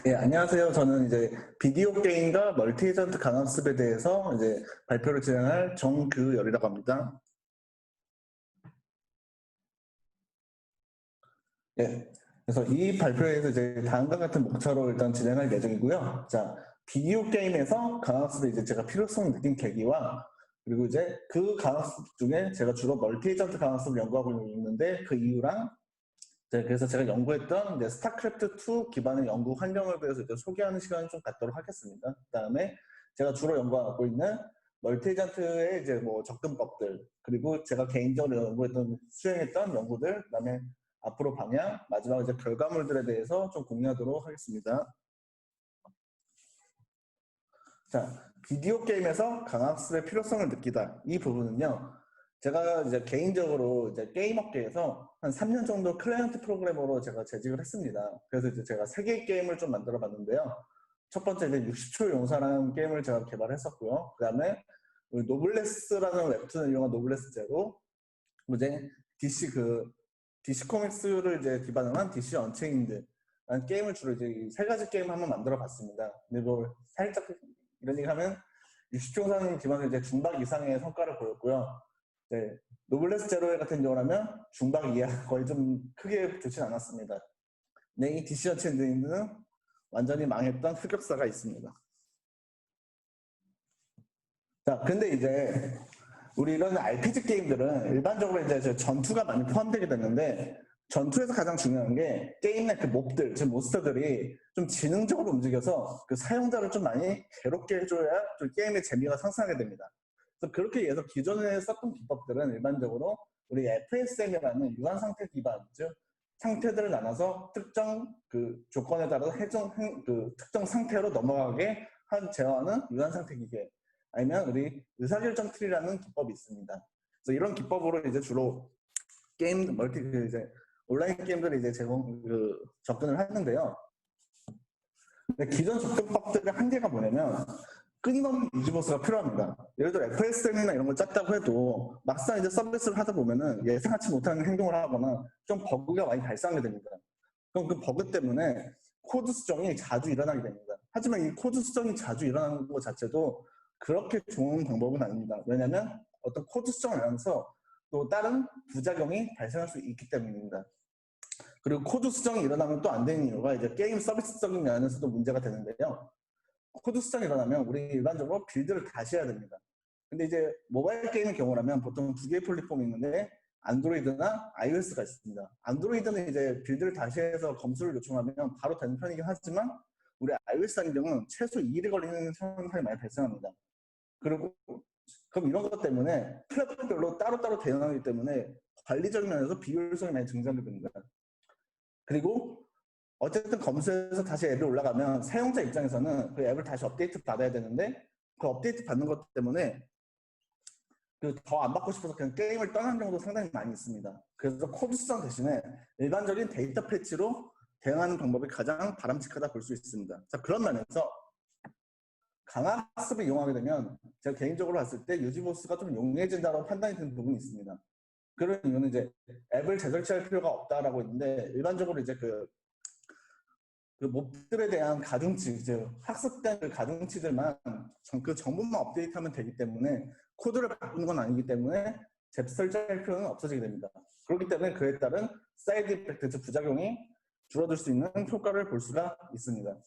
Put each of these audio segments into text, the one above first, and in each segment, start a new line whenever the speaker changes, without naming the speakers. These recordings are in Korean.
예, 안녕하세요. 저는 이제 비디오 게임과 멀티 에이전트 강압습에 대해서 이제 발표를 진행할 정규열이라고 합니다. 예. 그래서 이 발표에서 이제 다음과 같은 목차로 일단 진행할 예정이고요. 자, 비디오 게임에서 강압습에 이제 제가 필요성을 느낀 계기와 그리고 이제 그 강압습 중에 제가 주로 멀티 에이전트 강압습을 연구하고 있는데 그 이유랑 그래서 제가 연구했던 이제 스타크래프트 2 기반의 연구 환경을 대해서 이제 소개하는 시간을 좀 갖도록 하겠습니다. 그다음에 제가 주로 연구하고 있는 멀티에이전트의 이제 뭐 접근법들 그리고 제가 개인적으로 연구했던 수행했던 연구들 그다음에 앞으로 방향 마지막으로 이제 결과물들에 대해서 좀 공유하도록 하겠습니다. 자, 비디오 게임에서 강학습의 필요성을 느끼다. 이 부분은요. 제가 이제 개인적으로 이제 게임 업계에서 한 3년 정도 클라이언트 프로그래머로 제가 재직을 했습니다. 그래서 이제 제가 3개의 게임을 좀 만들어 봤는데요. 첫 번째 이제 60초 용사라는 게임을 제가 개발했었고요. 그 다음에 노블레스라는 웹툰을 이용한 노블레스 제로, 이제 DC 코믹스를 이제 기반으로 한 DC 언체인드 라는 게임을 주로 이제 이 세 가지 게임 한번 만들어 봤습니다. 근데 뭐 살짝 이런 얘기 하면 60종사님 기반으로 이제 중박 이상의 성과를 보였고요. 네, 노블레스 제로 같은 경우라면 중박 이하 거의 좀 크게 좋진 않았습니다. 네, 이 DC 언체인드는 완전히 망했던 흑역사가 있습니다. 자, 근데 이제 우리 이런 RPG 게임들은 일반적으로 이제 전투가 많이 포함되게 됐는데 전투에서 가장 중요한 게 게임 내 그 몹들, 즉 몬스터들이 좀 지능적으로 움직여서 그 사용자를 좀 많이 괴롭게 해줘야 좀 게임의 재미가 상승하게 됩니다. 그래서 그렇게 해서 기존에 썼던 기법들은 일반적으로 우리 FSM이라는 유한 상태 기반, 즉 상태들을 나눠서 특정 그 조건에 따라서 특정 상태로 넘어가게 한 제어하는 유한 상태 기계 아니면 우리 의사결정 트리라는 기법이 있습니다. 그래서 이런 기법으로 이제 주로 게임 이제 온라인 게임들을 이제 접근을 하는데요. 기존 접근법들의 한계가 뭐냐면 끊임없는 유지보스가 필요합니다. 예를 들어 FSM이나 이런 걸 짰다고 해도 막상 이제 서비스를 하다 보면은 예상치 못한 행동을 하거나 좀 버그가 많이 발생하게 됩니다. 그럼 그 버그 때문에 코드 수정이 자주 일어나게 됩니다. 하지만 이 코드 수정이 자주 일어나는 것 자체도 그렇게 좋은 방법은 아닙니다. 왜냐하면 어떤 코드 수정을 하면서 또 다른 부작용이 발생할 수 있기 때문입니다. 그리고 코드 수정이 일어나면 또 안 되는 이유가 이제 게임 서비스적인 면에서도 문제가 되는데요. 코드 수정이 일어나면 우리 일반적으로 빌드를 다시 해야 됩니다. 근데 이제 모바일 게임의 경우라면 보통 두 개의 플랫폼이 있는데 안드로이드나 iOS가 있습니다. 안드로이드는 이제 빌드를 다시 해서 검수를 요청하면 바로 되는 편이긴 하지만 우리 iOS 같은 경우는 최소 2일이 걸리는 상황이 많이 발생합니다. 그리고 그럼 이런 것 때문에 플랫폼별로 따로따로 대응하기 때문에 관리적인 면에서 비효율성이 많이 증가하게 됩니다. 그리고 어쨌든 검수해서 다시 앱이 올라가면 사용자 입장에서는 그 앱을 다시 업데이트 받아야 되는데 그 업데이트 받는 것 때문에 더 안 받고 싶어서 그냥 게임을 떠난 경우도 상당히 많이 있습니다. 그래서 코드 수정 대신에 일반적인 데이터 패치로 대응하는 방법이 가장 바람직하다 볼 수 있습니다. 자, 그런 면에서 강학습을 이용하게 되면 제가 개인적으로 봤을 때 유지보스가 좀 용이해진다고 판단이 드는 부분이 있습니다. 그런 이유는 이제 앱을 재설치할 필요가 없다라고 했는데 일반적으로 이제 그 몹들에 대한 가중치, 즉 학습된 그 가중치들만 그 정보만 업데이트하면 되기 때문에 코드를 바꾸는 건 아니기 때문에 재설치할 필요는 없어지게 됩니다. 그렇기 때문에 그에 따른 사이드 이펙트, 즉 부작용이 줄어들 수 있는 효과를 볼 수가 있습니다.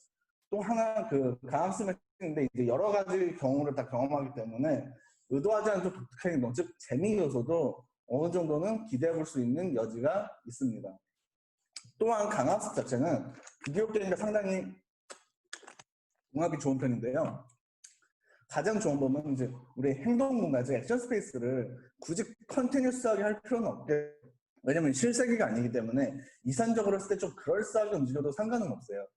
또 하나 그 강학습을 했는데 이제 여러 가지 경우를 다 경험하기 때문에 의도하지 않은 독특한 행동, 즉 재미 요소도 어느 정도는 기대해 볼 수 있는 여지가 있습니다. 또한 강학습 자체는 비디오 게임과 상당히 궁합이 좋은 편인데요. 가장 좋은 점은 이제 우리 행동 공간, 즉 액션 스페이스를 굳이 컨티뉴스하게 할 필요는 없게, 왜냐면 실세계가 아니기 때문에 이산적으로 했을 때 좀 그럴싸하게 움직여도 상관은 없어요.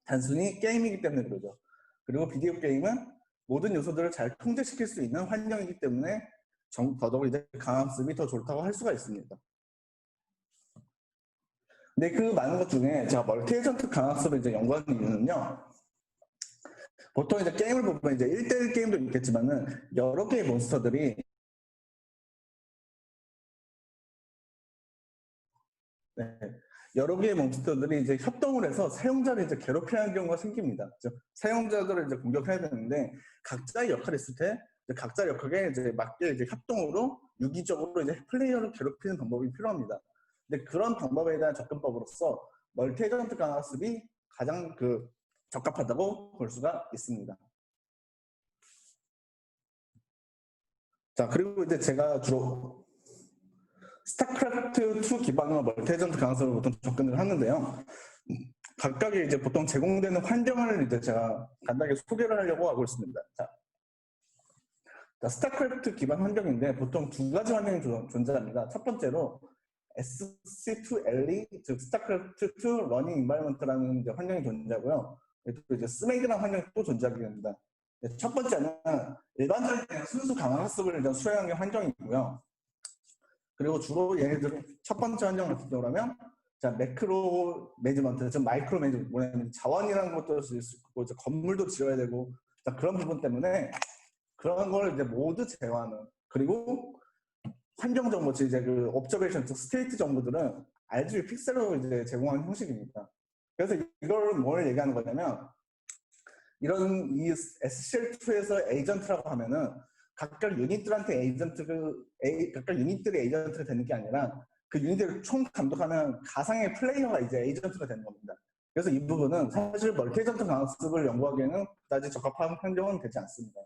단순히 게임이기 때문에 그러죠. 그리고 비디오 게임은 모든 요소들을 잘 통제시킬 수 있는 환경이기 때문에 더더욱 이제 강학습이 더 좋다고 할 수가 있습니다. 근데 그 많은 것 중에 제가 멀티 에이전트 강학습을 이제 연구하는 이유는요. 보통 이제 게임을 보면 이제 1대1 게임도 있겠지만은 여러 개의 몬스터들이 네, 여러 개의 몬스터들이 이제 협동을 해서 사용자를 이제 괴롭히는 경우가 생깁니다. 사용자들을 이제 공격해야 되는데 각자의 역할이 있을 때 각자 역할에 이제 맞게 이제 협동으로 유기적으로 이제 플레이어를 괴롭히는 방법이 필요합니다. 근데 그런 방법에 대한 접근법으로서 멀티 에이전트 강화습이 가장 적합하다고 볼 수가 있습니다. 자, 그리고 이제 제가 주로 스타크래프트 2 기반으로 멀티 에이전트 강화습을 보통 접근을 하는데요. 각각의 이제 보통 제공되는 환경을 이제 제가 간단하게 소개를 하려고 하고 있습니다. 자, 스타크래프트 기반 환경인데 보통 두 가지 환경이 존재합니다. 첫 번째로 SC2LE, 즉 스타크래프트 2 러닝 인바이먼트라는 이제 환경이 존재하고요. 또 이제 스맥이라는 환경이 또 존재하게 됩니다. 첫 번째는 일반적인 순수 강화 학습을 수행하는 환경이고요. 그리고 주로 얘네들은 첫 번째 환경 같은 경우라면 자, 매크로 매니지먼트, 즉 마이크로 매니지먼트, 자원이라는 것도 있을 수 있고 건물도 지어야 되고 자, 그런 부분 때문에 그런 걸 이제 모두 제어하는, 그리고 환경 정보, 이제 옵저베이션, 스테이트 정보들은 RGB 픽셀로 이제 제공하는 형식입니다. 그래서 이걸 뭘 얘기하는 거냐면, 이런 이 SCL2에서 에이전트라고 하면은 각각 유닛들한테 각각 유닛들이 에이전트가 되는 게 아니라 그 유닛들을 총 감독하는 가상의 플레이어가 이제 에이전트가 되는 겁니다. 그래서 이 부분은 사실 멀티 에이전트 강습을 연구하기에는 그다지 적합한 환경은 되지 않습니다.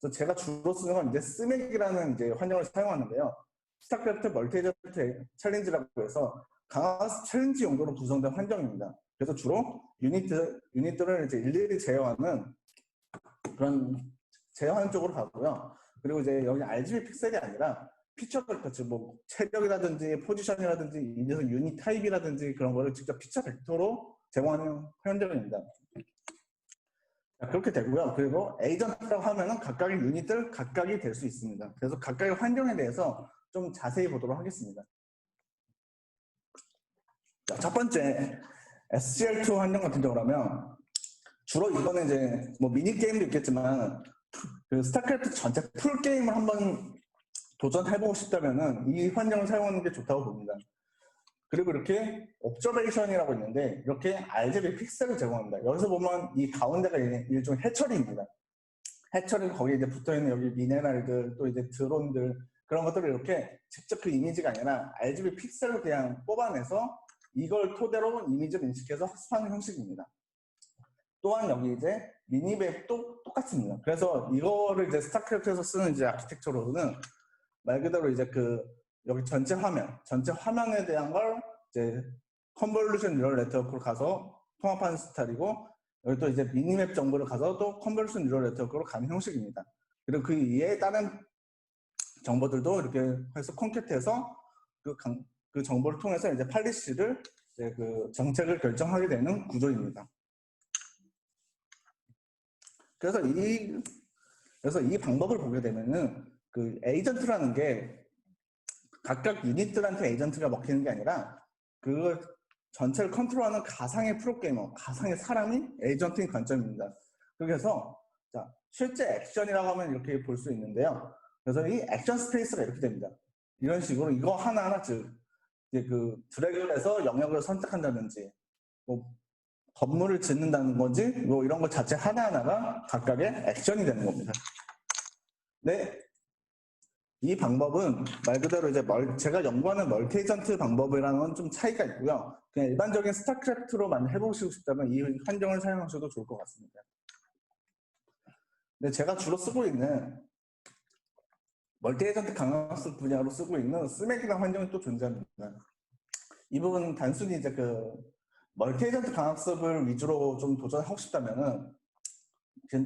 그래서 제가 주로 쓰는 건 이제 스맥이라는 이제 환경을 사용하는데요. 스타크래프트 멀티 에이전트 챌린지라고 해서 강화 챌린지 용도로 구성된 환경입니다. 그래서 주로 유닛들을 이제 일일이 제어하는 그런 제어하는 쪽으로 가고요. 그리고 이제 여기 RGB 픽셀이 아니라 피처 벡터, 즉 뭐 체력이라든지 포지션이라든지 유닛 타입이라든지 그런 거를 직접 피처 벡터로 제공하는 환경입니다. 그렇게 되고요. 그리고 에이전트라고 하면은 각각의 유닛들 각각이 될 수 있습니다. 그래서 각각의 환경에 대해서 좀 자세히 보도록 하겠습니다. 자, 첫 번째 SCL2 환경 같은 경우라면 주로 이거는 이제 뭐 미니 게임도 있겠지만 그 스타크래프트 전체 풀 게임을 한번 도전해보고 싶다면은 이 환경을 사용하는 게 좋다고 봅니다. 그리고 이렇게 옵저베이션이라고 있는데 이렇게 RGB 픽셀을 제공합니다. 여기서 보면 이 가운데가 일종의 해처리입니다. 해처리 거기에 이제 붙어있는 여기 미네랄들 또 이제 드론들 그런 것들을 이렇게 직접 그 이미지가 아니라 RGB 픽셀을 그냥 뽑아내서 이걸 토대로 이미지를 인식해서 학습하는 형식입니다. 또한 여기 이제 미니맵도 똑같습니다. 그래서 이거를 이제 스타크래프트에서 쓰는 이제 아키텍처로는 말 그대로 이제 여기 전체 화면에 대한 걸 이제 컨볼루션 뉴럴 네트워크로 가서 통합하는 스타일이고 여기 또 이제 미니맵 정보를 가서 또 컨볼루션 뉴럴 네트워크로 가는 형식입니다. 그리고 그 이외에 다른 정보들도 이렇게 해서 콘캣해서 그 정보를 통해서 이제 팔리시를 이제 정책을 결정하게 되는 구조입니다. 그래서 이 방법을 보게 되면은 그 에이전트라는 게 각각 유닛들한테 에이전트가 먹히는 게 아니라 그걸 전체를 컨트롤하는 가상의 프로게이머, 가상의 사람이 에이전트인 관점입니다. 그래서 자, 실제 액션이라고 하면 이렇게 볼 수 있는데요. 그래서 이 액션 스페이스가 이렇게 됩니다. 이런 식으로 이거 하나하나 즉 이제 드래그를 해서 영역을 선택한다든지 뭐 건물을 짓는다는 건지 뭐 이런 것 자체 하나하나가 각각의 액션이 되는 겁니다. 네. 이 방법은 말 그대로 이제 제가 연구하는 멀티 에이전트 방법이랑은 건 좀 차이가 있고요. 그냥 일반적인 스타크래프트로만 해보고 싶다면 이 환경을 사용하셔도 좋을 것 같습니다. 근데 제가 주로 쓰고 있는 멀티 에이전트 강화학습 분야로 쓰고 있는 스맥이라는 환경이 또 존재합니다. 이 부분은 단순히 이제 멀티 에이전트 강화학습을 위주로 좀 도전하고 싶다면은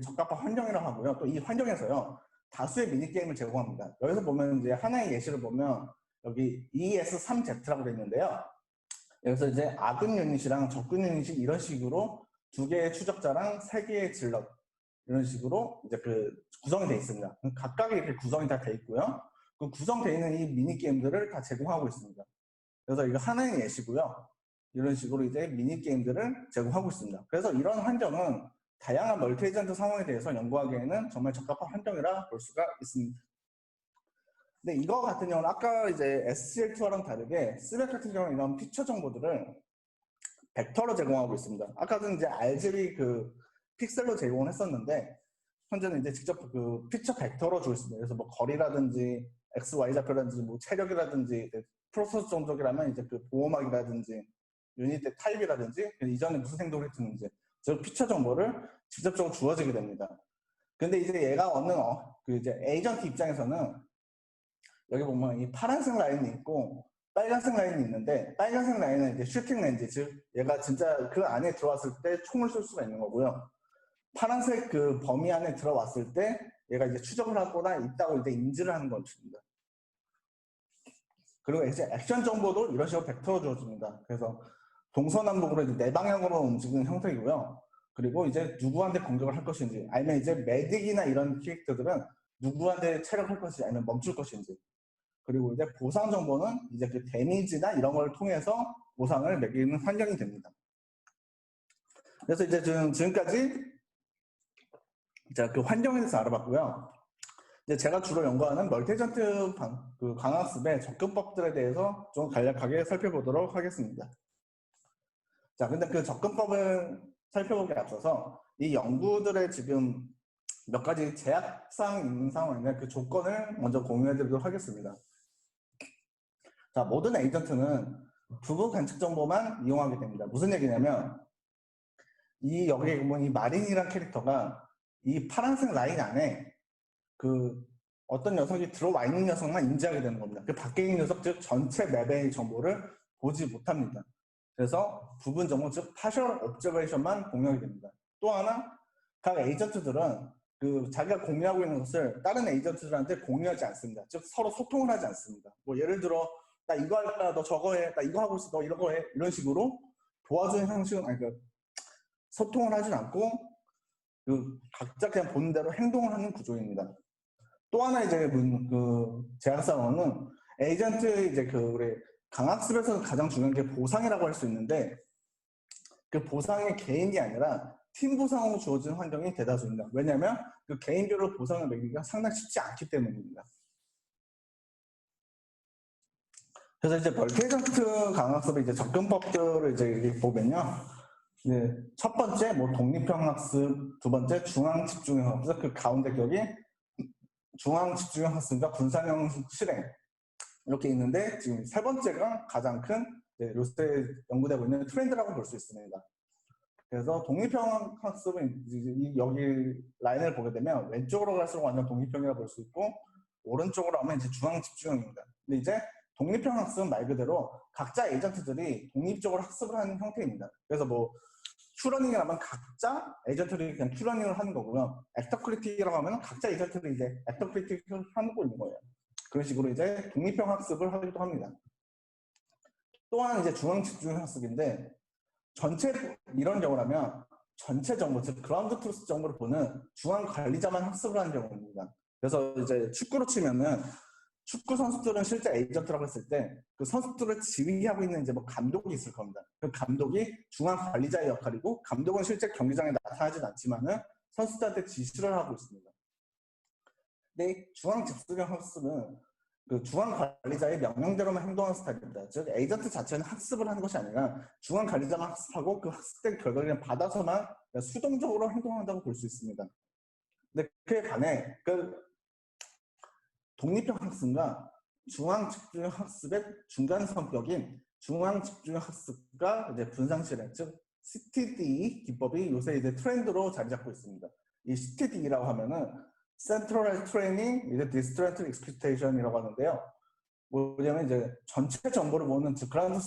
적합한 환경이라고 하고요. 또 이 환경에서요. 다수의 미니게임을 제공합니다. 여기서 보면 이제 하나의 예시를 보면 여기 ES3Z라고 되어 있는데요. 여기서 이제 아군 유닛이랑 적군 유닛이 이런 식으로 두 개의 추적자랑 세 개의 질럿 이런 식으로 이제 구성이 되어 있습니다. 각각의 이렇게 구성이 다 되어 있고요. 그 구성되어 있는 이 미니게임들을 다 제공하고 있습니다. 그래서 이거 하나의 예시고요. 이런 식으로 이제 미니게임들을 제공하고 있습니다. 그래서 이런 환경은 다양한 멀티 에이전트 상황에 대해서 연구하기에는 정말 적합한 환경이라 볼 수가 있습니다. 근데 이거 같은 경우는 아까 이제 SCL2와랑 다르게 스맥 같은 경우는 이런 피처 정보들을 벡터로 제공하고 있습니다. 아까는 이제 RGB 그 픽셀로 제공을 했었는데 현재는 이제 직접 그 피처 벡터로 주고 있습니다. 그래서 뭐 거리라든지 X, Y 좌표라든지 뭐 체력이라든지 프로세서 종족이라면 이제 그 보호막이라든지 유닛의 타입이라든지 이전에 무슨 행동을 했는지 즉 피처 정보를 직접적으로 주어지게 됩니다. 근데 이제 얘가 얻는 그 이제 에이전트 입장에서는 여기 보면 이 파란색 라인이 있고 빨간색 라인이 있는데 빨간색 라인은 이제 슈팅 렌즈 즉 얘가 진짜 그 안에 들어왔을 때 총을 쏠 수가 있는 거고요. 파란색 그 범위 안에 들어왔을 때 얘가 이제 추적을 하거나 있다고 이제 인지를 하는 건입니다. 그리고 이제 액션 정보도 이런 식으로 벡터로 주어집니다. 그래서 동서남북으로 이제 네 방향으로 움직이는 형태이고요. 그리고 이제 누구한테 공격을 할 것인지, 아니면 이제 메딕이나 이런 캐릭터들은 누구한테 체력할 것인지, 아니면 멈출 것인지. 그리고 이제 보상 정보는 이제 그 데미지나 이런 걸 통해서 보상을 매기는 환경이 됩니다. 그래서 이제 지금까지 제가 그 환경에 대해서 알아봤고요. 이제 제가 주로 연구하는 멀티에이전트 그 강학습의 접근법들에 대해서 좀 간략하게 살펴보도록 하겠습니다. 자, 근데 그 접근법을 살펴보기에 앞서서 이 연구들의 지금 몇 가지 제약사항이 있는 상황인데 그 조건을 먼저 공유해 드리도록 하겠습니다. 자, 모든 에이전트는 부분 관측 정보만 이용하게 됩니다. 무슨 얘기냐면 이 여기에 보면 이 마린이라는 캐릭터가 이 파란색 라인 안에 그 어떤 녀석이 들어와 있는 녀석만 인지하게 되는 겁니다. 그 밖에 있는 녀석, 즉 전체 맵의 정보를 보지 못합니다. 그래서 부분 정보, 즉 파셜 옵저베이션만 공유하게 됩니다. 또 하나, 각 에이전트들은 그 자기가 공유하고 있는 것을 다른 에이전트들한테 공유하지 않습니다. 즉 서로 소통을 하지 않습니다. 뭐 예를 들어 나 이거 할까, 너 저거 해, 나 이거 하고 있어, 너 이런 거 해, 이런 식으로 도와주는 형식은 아니 그 소통을 하지 않고 그 각자 그냥 보는 대로 행동을 하는 구조입니다. 또 하나 이제 그 제약사원은 에이전트 이제 그 우리 강학습에서 가장 중요한 게 보상이라고 할 수 있는데 그 보상이 개인이 아니라 팀 보상으로 주어진 환경이 대다수입니다. 왜냐하면 그 개인별로 보상을 매기기가 상당히 쉽지 않기 때문입니다. 그래서 이제 멀티에이전트 강학습의 이제 접근법들을 이제 보면요. 이제 첫 번째 뭐 독립형 학습, 두 번째 중앙 집중형 학습, 그 가운데 격이 중앙 집중형 학습과 분산형 실행 이렇게 있는데 지금 세 번째가 가장 큰 요새 연구되고 있는 트렌드라고 볼 수 있습니다. 그래서 독립형 학습은 여기 라인을 보게 되면 왼쪽으로 갈수록 완전 독립형이라고 볼 수 있고 오른쪽으로 하면 이제 중앙 집중형입니다. 근데 이제 독립형 학습은 말 그대로 각자 에이전트들이 독립적으로 학습을 하는 형태입니다. 그래서 뭐 큐러닝을 하면 각자 에이전트들이 그냥 큐러닝을 하는 거고요. 액터 크리틱이라고 하면 각자 에이전트들이 이제 액터 크리틱을 하고 있는 거예요. 그런 식으로 이제 독립형 학습을 하기도 합니다. 또한 이제 중앙 집중 학습인데 전체 이런 경우라면 전체 정보, 즉 그라운드 트루스 정보를 보는 중앙 관리자만 학습을 하는 경우입니다. 그래서 이제 축구로 치면은 축구 선수들은 실제 에이전트라고 했을 때 그 선수들을 지휘하고 있는 이제 뭐 감독이 있을 겁니다. 그 감독이 중앙 관리자의 역할이고 감독은 실제 경기장에 나타나진 않지만은 선수들한테 지시를 하고 있습니다. 근데 중앙 집중형 학습은 그 중앙 관리자의 명령대로만 행동하는 스타일입니다. 즉 에이전트 자체는 학습을 하는 것이 아니라 중앙 관리자만 학습하고 그 학습된 결과를 받아서만 수동적으로 행동한다고 볼 수 있습니다. 근데 그에 반해 그 독립형 학습과 중앙 집중 학습의 중간 성격인 중앙 집중 학습과 이제 분산 실행, 즉 CTD 기법이 요새 이제 트렌드로 자리 잡고 있습니다. 이 CTD라고 하면은 Centralized Training with Distributed Expectation이라고 하는데요. 뭐냐면 이제 전체 정보를 보는, 즉 그라운드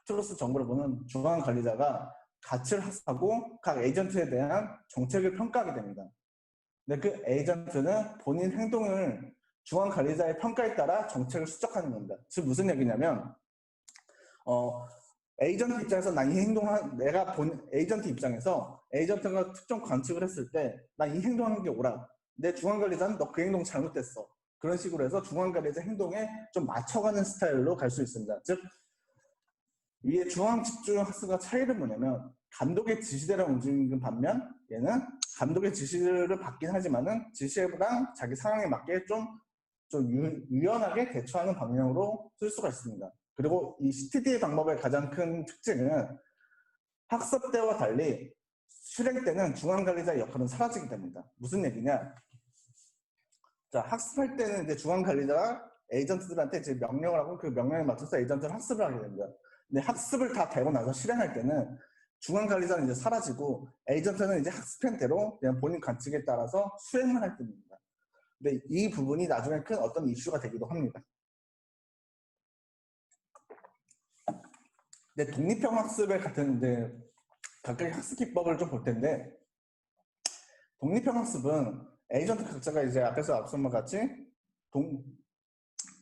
트루스 정보를 보는 중앙 관리자가 가치를 학습하고 각 에이전트에 대한 정책을 평가하게 됩니다. 근데 그 에이전트는 본인 행동을 중앙 관리자의 평가에 따라 정책을 수정하는 겁니다. 즉 무슨 얘기냐면 에이전트 입장에서 난 이 행동을 내가 본 에이전트 입장에서 에이전트가 특정 관측을 했을 때 난 이 행동하는 게 옳아. 내 중앙 관리자는 너 그 행동 잘못됐어. 그런 식으로 해서 중앙 관리자 행동에 좀 맞춰가는 스타일로 갈 수 있습니다. 즉 위에 중앙 집중 학습과 차이는 뭐냐면 감독의 지시대로 움직이는 반면 얘는 감독의 지시를 받긴 하지만은 지시랑 자기 상황에 맞게 좀 유연하게 대처하는 방향으로 쓸 수가 있습니다. 그리고 이 CTD의 방법의 가장 큰 특징은 학습 때와 달리 실행 때는 중앙 관리자의 역할은 사라지게 됩니다. 무슨 얘기냐? 자, 학습할 때는 이제 중앙 관리자가 에이전트들한테 이제 명령을 하고 그 명령에 맞춰서 에이전트를 학습을 하게 됩니다. 근데 학습을 다 되고 나서 실행할 때는 중앙 관리자는 이제 사라지고 에이전트는 이제 학습한 대로 그냥 본인 관측에 따라서 수행을 할 뿐입니다. 근데 이 부분이 나중에 큰 어떤 이슈가 되기도 합니다. 근데 독립형 학습의 같은 이제 각각의 학습 기법을 좀 볼 텐데, 독립형 학습은 에이전트 각자가 이제 앞서 말 같이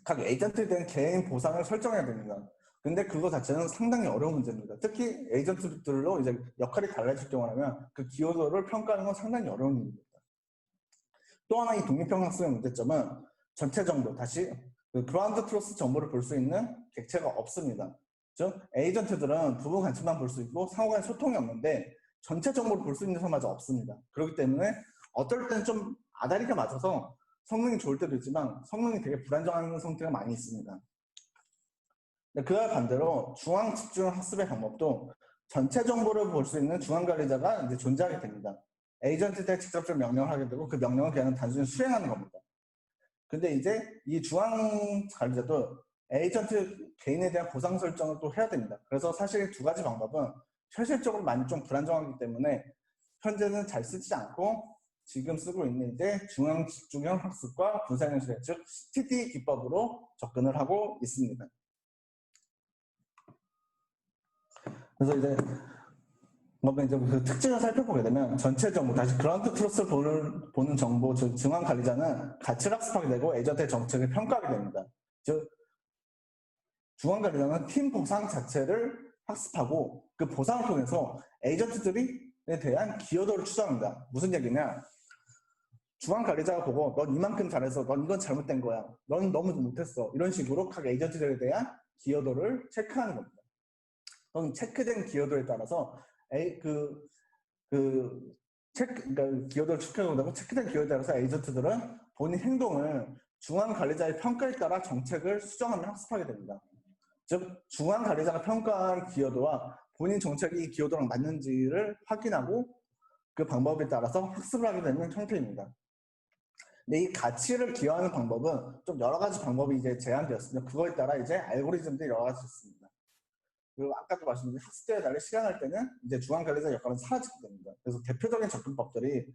각 에이전트에 대한 개인 보상을 설정해야 됩니다. 근데 그거 자체는 상당히 어려운 문제입니다. 특히 에이전트들로 이제 역할이 달라질 경우라면 그 기여도를 평가하는 건 상당히 어려운 일입니다. 또 하나 이 독립형 학습의 문제점은 전체 정보, 다시 그 그라운드 트러스 정보를 볼 수 있는 객체가 없습니다. 즉 에이전트들은 부분 관측만 볼 수 있고 상호간의 소통이 없는데 전체 정보를 볼 수 있는 사마저 없습니다. 그렇기 때문에 어떨 때는 좀 아다리가 맞아서 성능이 좋을 때도 있지만 성능이 되게 불안정한 상태가 많이 있습니다. 그와 반대로 중앙 집중 학습의 방법도 전체 정보를 볼 수 있는 중앙 관리자가 이제 존재하게 됩니다. 에이전트한테 직접적으로 명령을 하게 되고 그 명령을 그냥 단순히 수행하는 겁니다. 근데 이제 이 중앙 관리자도 에이전트 개인에 대한 보상 설정을 또 해야 됩니다. 그래서 사실 두 가지 방법은 현실적으로 많이 좀 불안정하기 때문에 현재는 잘 쓰지 않고 지금 쓰고 있는 이제 중앙 집중형 학습과 분산형식, 즉 STD 기법으로 접근을 하고 있습니다. 그래서 이제 그 특징을 살펴보게 되면 전체 정보, 다시 그라운드 트러스를 보는 정보, 즉 중앙 관리자는 가치를 학습하게 되고 에이전트의 정책을 평가하게 됩니다. 즉 중앙 관리자는 팀 보상 자체를 학습하고 그 보상을 통해서 에이전트들에 대한 기여도를 추정합니다. 무슨 얘기냐? 중앙 관리자가 보고 넌 이만큼 잘해서 넌 이건 잘못된 거야. 넌 너무 못했어. 이런 식으로 각 에이전트들에 대한 기여도를 체크하는 겁니다. 그럼 체크된 기여도에 따라서 그러니까 기여도를 체크하고 체크된 기여도에 따라서 에이전트들은 본인 행동을 중앙 관리자의 평가에 따라 정책을 수정하며 학습하게 됩니다. 즉 중앙 관리자가 평가한 기여도와 본인 정책이 이 기여도랑 맞는지를 확인하고 그 방법에 따라서 학습을 하게 되는 형태입니다. 근데 이 가치를 기여하는 방법은 좀 여러 가지 방법이 이제 제한되었습니다. 그거에 따라 이제 알고리즘들이 여러 가지 있습니다. 그리고 아까도 말씀드린 학습대에 달리 실행할 때는 이제 중앙 관리자 역할은 사라지게 됩니다. 그래서 대표적인 접근법들이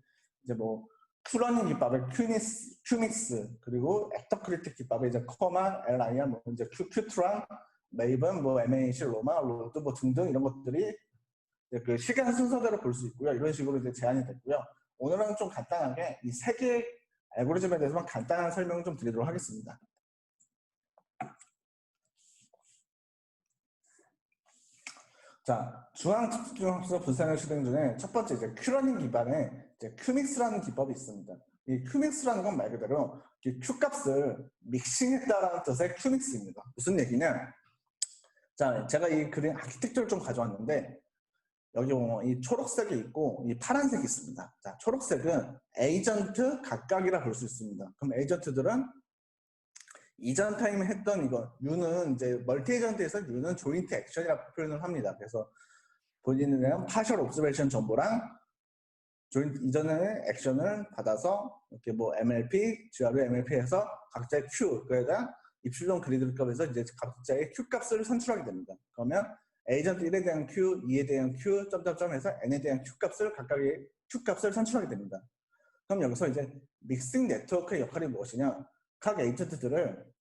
이제 뭐 큐러닝 기법의 큐믹스, 그리고 액터크리틱 기법의 이제 커마, LIR, 뭐 이제 큐트랑, 메이븐, 뭐 MAC, 로마, 로드 뭐 등등 이런 것들이 그 시간 순서대로 볼 수 있고요. 이런 식으로 이제 제한이 됐고요. 오늘은 좀 간단하게 이 세 개의 알고리즘에 대해서만 간단한 설명을 좀 드리도록 하겠습니다. 자, 중앙 집중학습 분산형 실행 중에 첫 번째 이제 큐러닝 기반의 이제 큐믹스라는 기법이 있습니다. 이 큐믹스라는 건 말 그대로 이 큐 값을 믹싱했다라는 뜻의 큐믹스입니다. 무슨 얘기냐? 자, 제가 이 그림 아키텍처를 좀 가져왔는데 여기 보면 이 초록색이 있고 이 파란색이 있습니다. 자, 초록색은 에이전트 각각이라 볼 수 있습니다. 그럼 에이전트들은 이전 타임에 했던 이거 U는 이제 멀티 에이전트에서 U는 조인트 액션이라고 표현을 합니다. 그래서 본인에 대한 파셜 옵저베이션 정보랑 이전의 액션을 받아서 이렇게 뭐 MLP, GRU, MLP에서 각자의 Q, 그러니까 입출동 그리드 값에서 이제 각자의 Q 값을 산출하게 됩니다. 그러면 에이전트 1에 대한 Q, 2에 대한 Q, 점점점 해서 N에 대한 Q 값을 각각의 Q 값을 산출하게 됩니다. 그럼 여기서 이제 믹싱 네트워크의 역할이 무엇이냐? 각 에이전트들을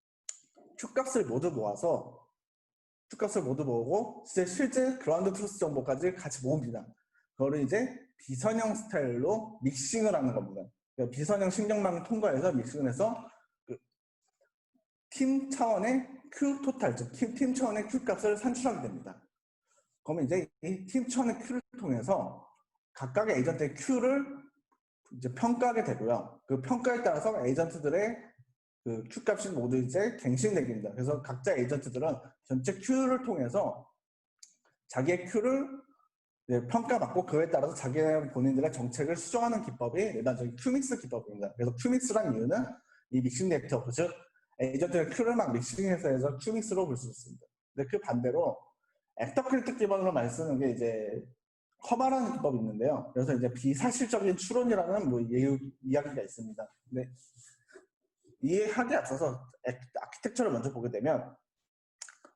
Q 값을 모두 모아서 Q 값을 모두 모으고 실제 그라운드 트루스 정보까지 같이 모읍니다. 그거를 이제 비선형 스타일로 믹싱을 하는 겁니다. 그러니까 비선형 신경망을 통과해서 믹싱을 해서 그 팀 차원의 Q 토탈, 즉 팀 차원의 Q 값을 산출하게 됩니다. 그러면 이제 이 팀 차원의 Q를 통해서 각각의 에이전트의 Q를 이제 평가하게 되고요. 그 평가에 따라서 에이전트들의 그 Q 값이 모두 이제 갱신되게 됩니다. 그래서 각자 에이전트들은 전체 Q를 통해서 자기의 Q를 평가받고 그에 따라서 자기 본인들의 정책을 수정하는 기법이 일반적인 큐믹스 기법입니다. 그래서 큐믹스란 이유는 이 믹싱 네트워크, 즉 에이전트의 Q를 막 믹싱해서 해서 큐믹스로 볼 수 있습니다. 근데 그 반대로 액터크리틱 기반으로 많이 쓰는 게 이제 커마라는 기법이 있는데요. 그래서 이제 비사실적인 추론이라는 뭐 이야기가 있습니다. 근데 이해하기에 앞서서 아키텍처를 먼저 보게 되면,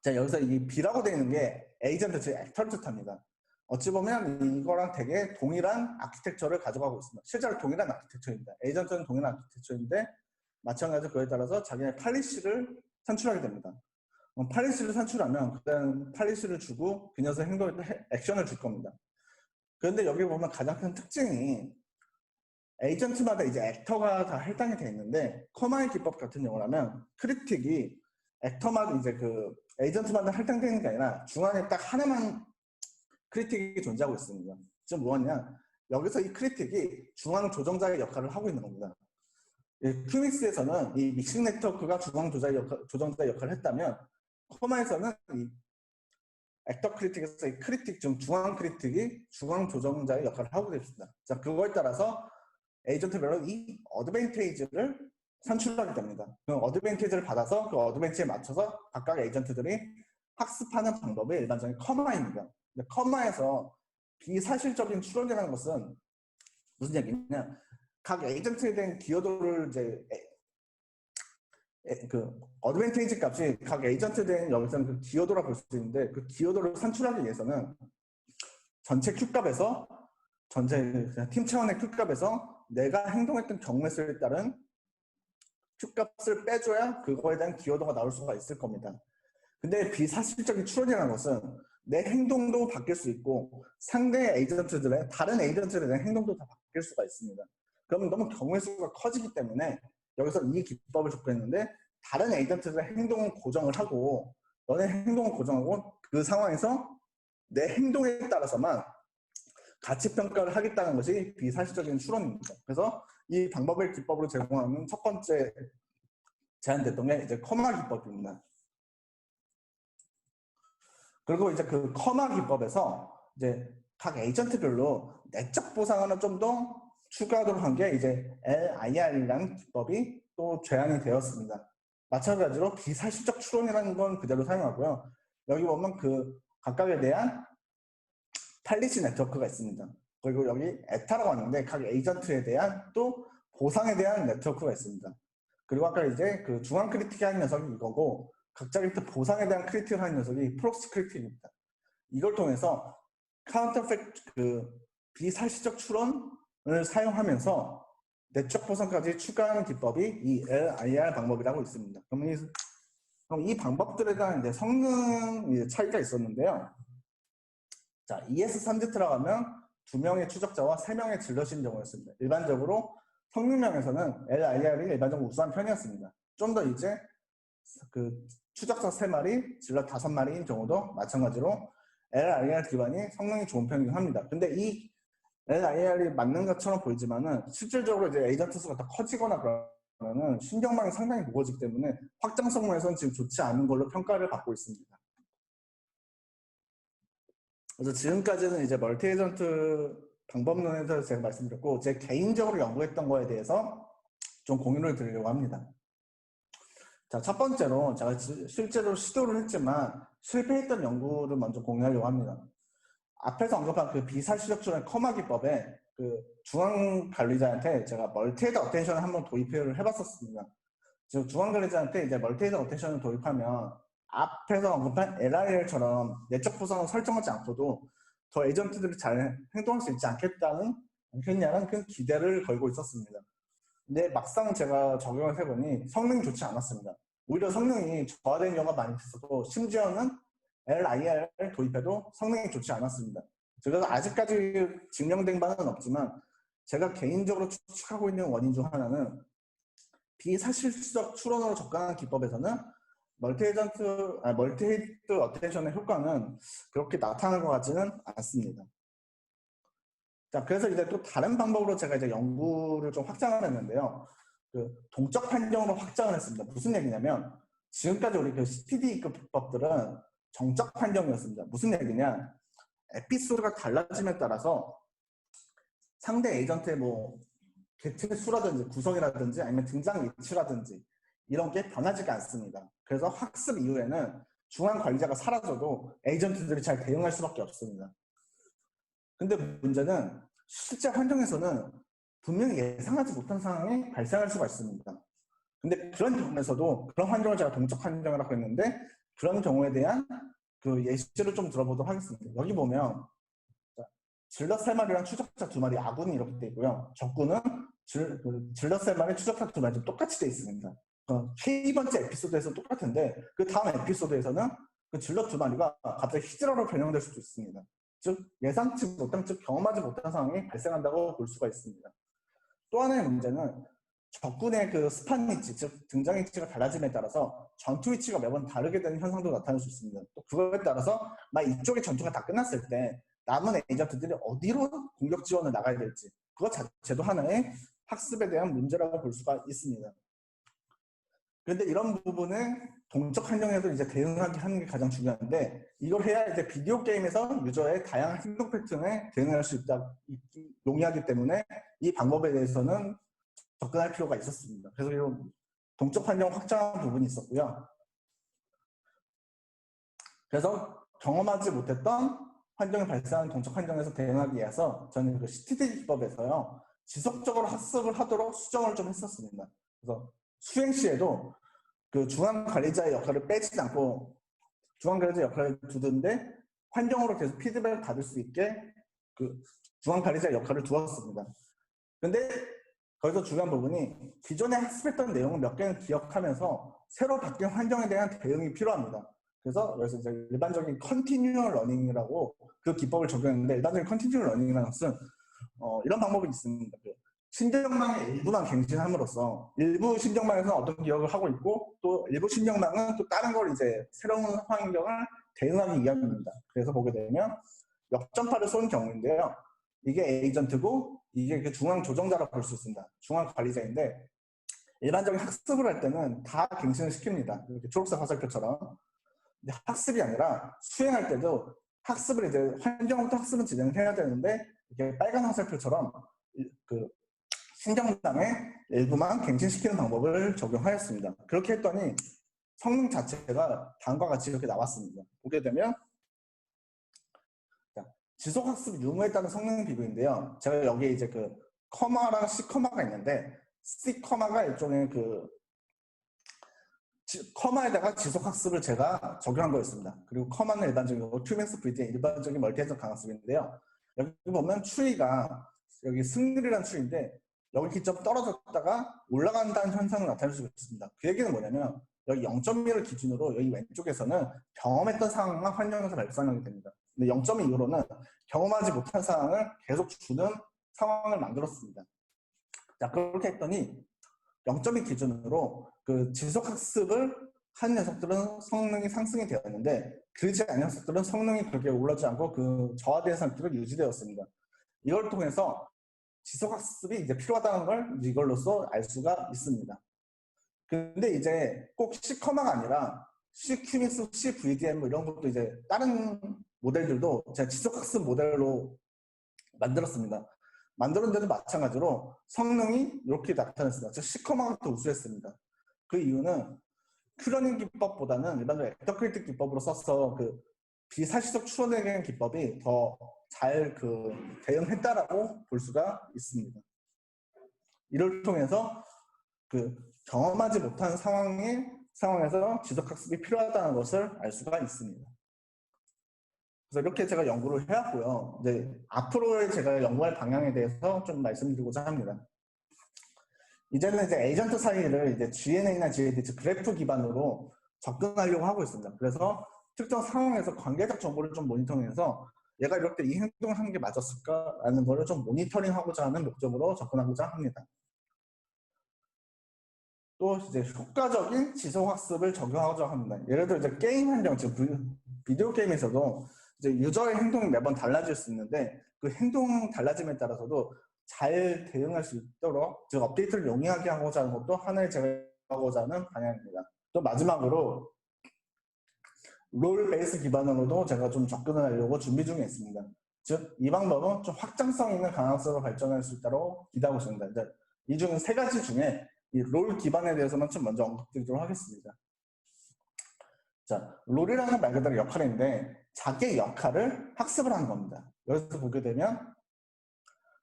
자, 여기서 이 B라고 되어 있는 게 에이전트, 즉 액터를 뜻합니다. 어찌 보면 이거랑 되게 동일한 아키텍처를 가져가고 있습니다. 실제로 동일한 아키텍처입니다. 에이전트는 동일한 아키텍처인데 마찬가지로 그에 따라서 자기네 팔리시를 산출하게 됩니다. 팔리시를 산출하면 그다음 팔리시를 주고 그 녀석 행동에 액션을 줄 겁니다. 그런데 여기 보면 가장 큰 특징이 에이전트마다 이제 액터가 다 할당이 되어 있는데, 커마의 기법 같은 경우라면 크리틱이 액터마다 이제 그 에이전트마다 할당되는 게 아니라 중앙에 딱 하나만 크리틱이 존재하고 있습니다. 지금 뭐냐? 여기서 이 크리틱이 중앙 조정자의 역할을 하고 있는 겁니다. 큐믹스에서는 이 믹싱 네트워크가 중앙 조정자의 역할을 했다면, 커마에서는 이 액터 크리틱에서 이 크리틱, 즉 중앙 크리틱이 중앙 조정자의 역할을 하고 있습니다. 자, 그거에 따라서 에이전트별로 이 어드밴티지를 산출하게 됩니다. 그 어드밴티지를 받아서 그 어드밴티지에 맞춰서 각각 에이전트들이 학습하는 방법이 일반적인 커마입니다. 근데 커마에서 비사실적인 추론이라는 것은 무슨 얘기냐? 각 에이전트에 대한 기여도를 이제 그 어드밴티지 값이 각 에이전트에 대한 여기서는 그 기여도라 볼 수 있는데, 그 기여도를 산출하기 위해서는 전체 Q값에서 전체 팀 차원의 Q값에서 내가 행동했던 경우의 수에 따른 Q값을 빼줘야 그거에 대한 기여도가 나올 수가 있을 겁니다. 근데 비사실적인 추론이라는 것은 내 행동도 바뀔 수 있고 상대 에이전트들의 다른 에이전트들에 대한 행동도 다 바뀔 수가 있습니다. 그러면 너무 경우의 수가 커지기 때문에 여기서 이 기법을 접근했는데, 다른 에이전트들의 행동은 고정을 하고 너네 행동은 고정하고 그 상황에서 내 행동에 따라서만 가치 평가를 하겠다는 것이 비사실적인 추론입니다. 그래서 이 방법을 기법으로 제공하는 첫 번째 제안됐던 게 이제 커마 기법입니다. 그리고 이제 그 커마 기법에서 이제 각 에이전트별로 내적 보상을 좀 더 추가하도록 한 게 이제 LIR이라는 기법이 또 제안이 되었습니다. 마찬가지로 비사실적 추론이라는 건 그대로 사용하고요. 여기 보면 그 각각에 대한 팔리시 네트워크가 있습니다. 그리고 여기 에타라고 하는데 각 에이전트에 대한 또 보상에 대한 네트워크가 있습니다. 그리고 아까 이제 그 중앙 크리틱이 하는 녀석이 이거고, 각자 보상에 대한 크리틱을 하는 녀석이 프록시 크리틱입니다. 이걸 통해서 카운터 팩트, 그 비사실적 추론을 사용하면서 내적 보상까지 추가하는 기법이 이 LIR 방법이라고 있습니다. 그럼 이 방법들에 대한 이제 성능 차이가 있었는데요. 자, ES3Z라고 하면 2명의 추적자와 3명의 질럿인 경우였습니다. 일반적으로 성능면에서는 LIR이 일반적으로 우수한 편이었습니다. 좀 더 이제 그 추적자 3마리, 질럿 5마리인 경우도 마찬가지로 LIR 기반이 성능이 좋은 편이긴 합니다. 근데 이 LIR이 맞는 것처럼 보이지만은 실질적으로 이제 에이전트 수가 더 커지거나 그러면은 신경망이 상당히 무거워지기 때문에 확장성에서는 지금 좋지 않은 걸로 평가를 받고 있습니다. 그래서 지금까지는 이제 멀티 에이전트 방법론에서 제가 말씀드렸고, 제 개인적으로 연구했던 거에 대해서 좀 공유를 드리려고 합니다. 자, 첫 번째로 제가 실제로 시도를 했지만 실패했던 연구를 먼저 공유하려고 합니다. 앞에서 언급한 그 비사실적 추론 커마 기법에 그 중앙 관리자한테 제가 멀티헤드 어텐션을 한번 도입을 해봤었습니다. 지금 중앙 관리자한테 이제 멀티헤드 어텐션을 도입하면 앞에서 언급한 LIR처럼 내적 보상을 설정하지 않고도 더 에이전트들이 잘 행동할 수 있지 않겠냐는 큰 기대를 걸고 있었습니다. 근데 막상 제가 적용을 해보니 성능이 좋지 않았습니다. 오히려 성능이 저하된 경우가 많이 있었고, 심지어는 LIR 도입해도 성능이 좋지 않았습니다. 그래서 아직까지 증명된 바는 없지만 제가 개인적으로 추측하고 있는 원인 중 하나는 비사실적 추론으로 접근하는 기법에서는 멀티헤드 어텐션의 효과는 그렇게 나타날 것 같지는 않습니다. 자, 그래서 이제 또 다른 방법으로 제가 이제 연구를 좀 확장을 했는데요. 그 동적 판정으로 확장을 했습니다. 무슨 얘기냐면, 지금까지 우리 그 CPD 기법들은 정적 판정이었습니다. 무슨 얘기냐? 에피소드가 달라짐에 따라서 상대 에이전트의 뭐 개체 수라든지 구성이라든지 아니면 등장 위치라든지 이런 게 변하지가 않습니다. 그래서 학습 이후에는 중앙 관리자가 사라져도 에이전트들이 잘 대응할 수밖에 없습니다. 근데 문제는 실제 환경에서는 분명히 예상하지 못한 상황이 발생할 수가 있습니다. 근데 그런 경우에서도 그런 환경을 제가 동적 환경이라고 했는데 그런 경우에 대한 그 예시를 좀 들어보도록 하겠습니다. 여기 보면 질럿 3마리랑 추적자 2마리 아군이 이렇게 돼 있고요. 적군은 질럿 3마리, 추적자 2마리 똑같이 돼 있습니다. K번째 에피소드에서 똑같은데 그 다음 에피소드에서는 그 질럿 2마리가 갑자기 히드라로 변형될 수도 있습니다. 즉 예상치 못한, 즉 경험하지 못한 상황이 발생한다고 볼 수가 있습니다. 또 하나의 문제는 적군의 그 스판 위치, 즉 등장 위치가 달라짐에 따라서 전투 위치가 매번 다르게 되는 현상도 나타날 수 있습니다. 또 그거에 따라서 막 이쪽의 전투가 다 끝났을 때 남은 에이전트들이 어디로 공격 지원을 나가야 될지 그것 자체도 하나의 학습에 대한 문제라고 볼 수가 있습니다. 그런데 이런 부분은 동적 환경에서 이제 대응하기 하는 게 가장 중요한데 이걸 해야 이제 비디오 게임에서 유저의 다양한 행동 패턴에 대응할 수 있다 용이하기 때문에 이 방법에 대해서는 접근할 필요가 있었습니다. 그래서 이런 동적 환경 확장한 부분이 있었고요. 그래서 경험하지 못했던 환경이 발생하는 동적 환경에서 대응하기 위해서 저는 그 CTD 기법에서요 지속적으로 학습을 하도록 수정을 좀 했었습니다. 그래서 수행 시에도 그 중앙 관리자의 역할을 빼지 않고 중앙 관리자 역할을 두는데 환경으로 계속 피드백을 받을 수 있게 그 중앙 관리자의 역할을 두었습니다. 근데 거기서 중요한 부분이 기존에 학습했던 내용을 몇 개는 기억하면서 새로 바뀐 환경에 대한 대응이 필요합니다. 그래서 이제 일반적인 컨티뉴얼 러닝이라고 그 기법을 적용했는데 일반적인 컨티뉴얼 러닝이라는 것은 이런 방법이 있습니다. 신경망의 일부만 갱신함으로써 일부 신경망에서는 어떤 기억을 하고 있고 또 일부 신경망은 또 다른 걸 이제 새로운 환경을 대응하기 위함입니다. 그래서 보게 되면 역전파를 쏘는 경우인데요. 이게 에이전트고 이게 그 중앙 조정자라고 볼 수 있습니다. 중앙 관리자인데 일반적인 학습을 할 때는 다 갱신을 시킵니다. 이렇게 초록색 화살표처럼. 근데 학습이 아니라 수행할 때도 학습을 이제 환경부터 학습은 진행해야 되는데 이게 빨간 화살표처럼 그 신경망의 일부만 갱신시키는 방법을 적용하였습니다. 그렇게 했더니 성능 자체가 다음과 같이 이렇게 나왔습니다. 보게 되면 지속학습 유무에 따른 성능 비교인데요. 제가 여기에 이제 그 커마랑 C 커마가 있는데 C 커마가 일종의 그 커마에다가 지속학습을 제가 적용한 거였습니다. 그리고 커마는 일반적인 큐맥스 VD의 일반적인 멀티해석 강학습인데요. 여기 보면 추이가 여기 승률이라는 추이인데 여기 기점 떨어졌다가 올라간다는 현상을 나타낼 수 있습니다. 그 얘기는 뭐냐면 여기 0.1을 기준으로 여기 왼쪽에서는 경험했던 상황과 환경에서 발생하게 됩니다. 근데 0.2 이후로는 경험하지 못한 상황을 계속 주는 상황을 만들었습니다. 자, 그렇게 했더니 0.2 기준으로 그 지속학습을 한 녀석들은 성능이 상승이 되었는데 그러지 않은 녀석들은 성능이 그렇게 올라오지 않고 그 저하된 상태로 유지되었습니다. 이걸 통해서 지속학습이 이제 필요하다는 걸 이걸로써 알 수가 있습니다. 근데 이제 꼭 C커마가 아니라 CQMIX, CVDM 이런 것도 이제 다른 모델들도 제가 지속학습 모델로 만들었습니다. 만들었는데도 마찬가지로 성능이 이렇게 나타났습니다. 즉 C커마가 더 우수했습니다. 그 이유는 큐러닝 기법보다는 일반적으로 액터크리틱 기법으로 써서 그 비사실적 추론의 기법이 더 잘 그 대응했다라고 볼 수가 있습니다. 이를 통해서 그 경험하지 못한 상황에서 지속학습이 필요하다는 것을 알 수가 있습니다. 그래서 이렇게 제가 연구를 해왔고요. 이제 앞으로의 제가 연구할 방향에 대해서 좀 말씀드리고자 합니다. 이제는 이제 에이전트 사이를 이제 GNA나 GAD, 즉 그래프 기반으로 접근하려고 하고 있습니다. 그래서 특정 상황에서 관계적 정보를 좀 모니터링해서 얘가 이렇게 이 행동을 하는 게 맞았을까라는 거를 좀 모니터링하고자 하는 목적으로 접근하고자 합니다. 또 이제 효과적인 지속학습을 적용하고자 합니다. 예를 들어 이제 게임 환경, 즉 비디오 게임에서도 이제 유저의 행동이 매번 달라질 수 있는데 그 행동 달라짐에 따라서도 잘 대응할 수 있도록 즉 업데이트를 용이하게 하고자 하는 것도 하나의 제가 하고자 하는 방향입니다. 또 마지막으로 롤 베이스 기반으로도 제가 좀 접근을 하려고 준비 중에 있습니다. 즉 이 방법은 좀 확장성 있는 강학습으로 발전할 수 있다고 기대하고 있습니다. 이 중에 세 가지 중에 이 롤 기반에 대해서만 좀 먼저 언급드리도록 하겠습니다. 자, 롤이라는 말 그대로 역할인데 자기의 역할을 학습을 하는 겁니다. 여기서 보게 되면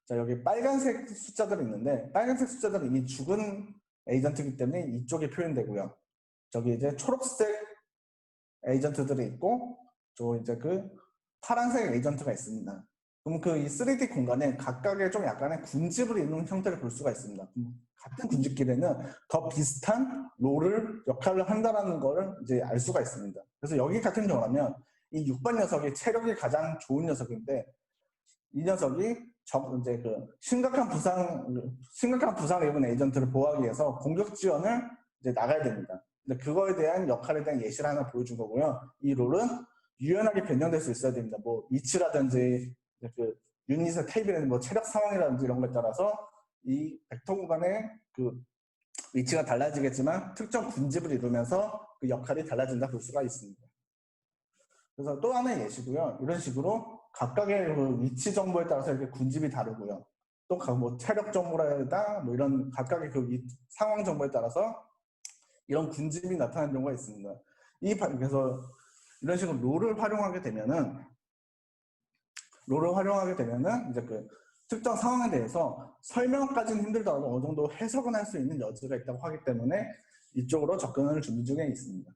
자, 여기 빨간색 숫자들이 있는데 빨간색 숫자들은 이미 죽은 에이전트이기 때문에 이쪽에 표현되고요. 저기 이제 초록색 에이전트들이 있고 저 이제 그 파란색 에이전트가 있습니다. 그럼 그 이 3D 공간에 각각의 좀 약간의 군집을 이루는 형태를 볼 수가 있습니다. 같은 군집끼리는 더 비슷한 롤을 역할을 한다는 거를 이제 알 수가 있습니다. 그래서 여기 같은 경우라면 이 6번 녀석이 체력이 가장 좋은 녀석인데 이 녀석이 이제 그 심각한 부상을 입은 에이전트를 보호하기 위해서 공격 지원을 이제 나가야 됩니다. 근데 그거에 대한 역할에 대한 예시를 하나 보여준 거고요. 이 롤은 유연하게 변경될 수 있어야 됩니다. 뭐 위치라든지 그 유닛의 테이블에는 뭐 체력 상황이라든지 이런 거에 따라서 이 벡터 공간의 그 위치가 달라지겠지만 특정 군집을 이루면서 그 역할이 달라진다 볼 수가 있습니다. 그래서 또 하나의 예시고요. 이런 식으로 각각의 그 위치 정보에 따라서 이렇게 군집이 다르고요. 또 뭐 체력 정보라든가 뭐 이런 각각의 그 상황 정보에 따라서 이런 군집이 나타나는 경우가 있습니다. 그래서 이런 식으로 롤을 활용하게 되면은 이제 그 특정 상황에 대해서 설명까지는 힘들더라도 어느 정도 해석은 할 수 있는 여지가 있다고 하기 때문에 이쪽으로 접근을 준비 중에 있습니다.